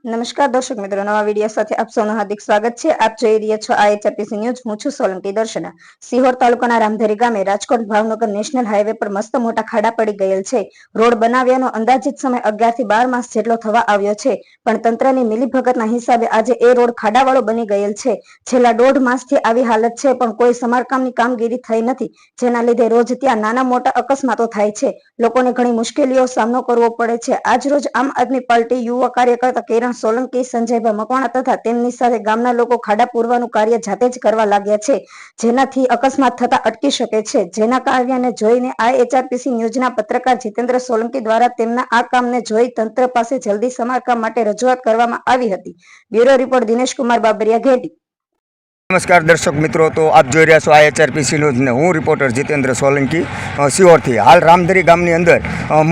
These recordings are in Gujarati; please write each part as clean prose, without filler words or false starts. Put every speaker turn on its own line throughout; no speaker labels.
નમસ્કાર દર્શક મિત્રો, નવા વિડીયો સાથે આપ સૌનું હાર્દિક સ્વાગત છે। આપ જોઈ રહ્યા છો IHRPC ન્યૂઝ। હું છું સોલંકી દર્શના। સિહોર તાલુકાના રામધરી ગામે રાજકોટ ભાવનગર નેશનલ હાઈવે પર મસ્ત મોટા ખાડા પડી ગયેલ છે। રોડ બનાવ્યાનો અંદાજિત સમય 11 થી 12 માસ જેટલો થવા આવ્યો છે, પણ તંત્રની મિલીભગતના હિસાબે આજે એ રોડ ખાડાવાળો બની ગયેલ છે। છેલ્લા 1.5 માસથી આવી હાલત છે, પણ કોઈ સમારકામની કામગીરી થઈ નથી, જેના લીધે રોજ ત્યાં નાના મોટા અકસ્માતો થાય છે। લોકોને ઘણી મુશ્કેલીઓ સામનો કરવો પડે છે। આજ રોજ આમ આદમી પાર્ટી યુવા કાર્યકર્તા કિરણ સોલંકી, સંજયભાઈ મકવાણા તથા તેમની સાથે ગામના લોકો ખાડા પૂરવાનું કાર્ય જાતે જ કરવા લાગ્યા છે, જેનાથી અકસ્માત થતા અટકી શકે છે। જેના કાર્યને જોઈને IHRPC ન્યૂઝના પત્રકાર જીતેન્દ્ર સોલંકી દ્વારા તેમના આ કામને જોઈ તંત્ર પાસે જલ્દી સમારકામ માટે રજૂઆત કરવામાં આવી હતી। Bureau report Dinesh Kumar Babariya, Gheti.
નમસ્કાર દર્શક મિત્રો, તો આપ જોઈ રહ્યા છો IHRPC ન્યૂઝ ને હું રિપોર્ટર જીતેન્દ્ર સોલંકી સિહોરથી। હાલ રામધરી ગામની અંદર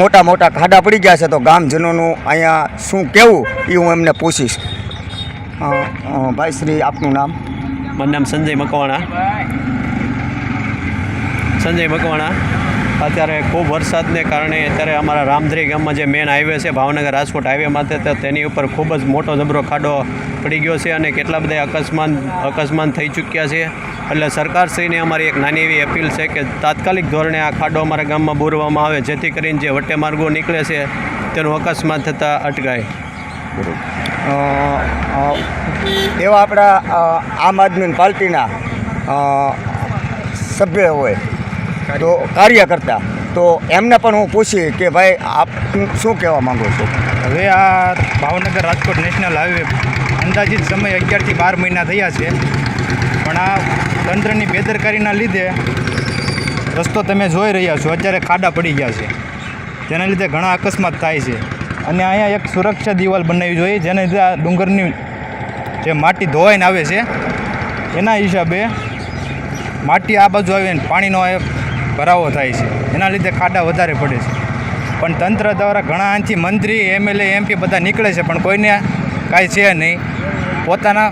મોટા મોટા ખાડા પડી ગયા છે, તો ગામજનોનું અહીંયા શું કહેવું એ હું એમને પૂછીશ। ભાઈ શ્રી, આપનું નામ?
મારું નામ સંજય મકવાણા। અત્યારે ખૂબ વરસાદને કારણે અત્યારે અમારા રામધરી ગામમાં જે મેન હાઈવે છે, ભાવનગર રાજકોટ હાઈવે માટે, તો તેની ઉપર ખૂબ જ મોટો જબરો ખાડો પડી ગયો છે અને કેટલા બધા અકસ્માત થઈ ચૂક્યા છે। એટલે સરકારશ્રીને અમારી એક નાની એવી અપીલ છે કે તાત્કાલિક ધોરણે આ ખાડો અમારા ગામમાં બોરવામાં આવે, જેથી કરીને જે વટે માર્ગો નીકળે છે તેનું અકસ્માત થતાં અટકાય।
એવા આપણા આમ આદમી પાર્ટીના સભ્ય હોય તો કાર્યકર્તા, તો એમને પણ હું પૂછી કે ભાઈ આપ શું કહેવા માંગો છો?
હવે આ ભાવનગર રાજકોટ નેશનલ હાઈવે અંદાજિત સમય 11 થી 12 મહિના થયા છે, પણ આ તંત્રની બેદરકારીના લીધે રસ્તો તમે જોઈ રહ્યા છો, અત્યારે ખાડા પડી ગયા છે, જેના લીધે ઘણા અકસ્માત થાય છે। અને અહીંયા એક સુરક્ષા દિવાલ બનાવવી જોઈએ, જેને લીધે આ ડુંગરની જે માટી ધોવાઈને આવે છે એના હિસાબે માટી આ બાજુ આવીને પાણીનો ભરાવો થાય છે, એના લીધે ખાડા વધારે પડે છે। પણ તંત્ર દ્વારા ઘણા અહીંથી મંત્રી, MLA, MP બધા નીકળે છે, પણ કોઈને કાંઈ છે નહીં, પોતાના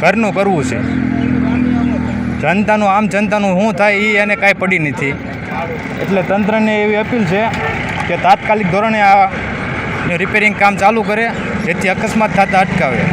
ઘરનું કરવું છે। જનતાનું શું થાય એ એને કાંઈ પડી નથી। એટલે તંત્રને એવી અપીલ છે કે તાત્કાલિક ધોરણે આ રિપેરિંગ કામ ચાલુ કરે, જેથી અકસ્માત થતા અટકાવે।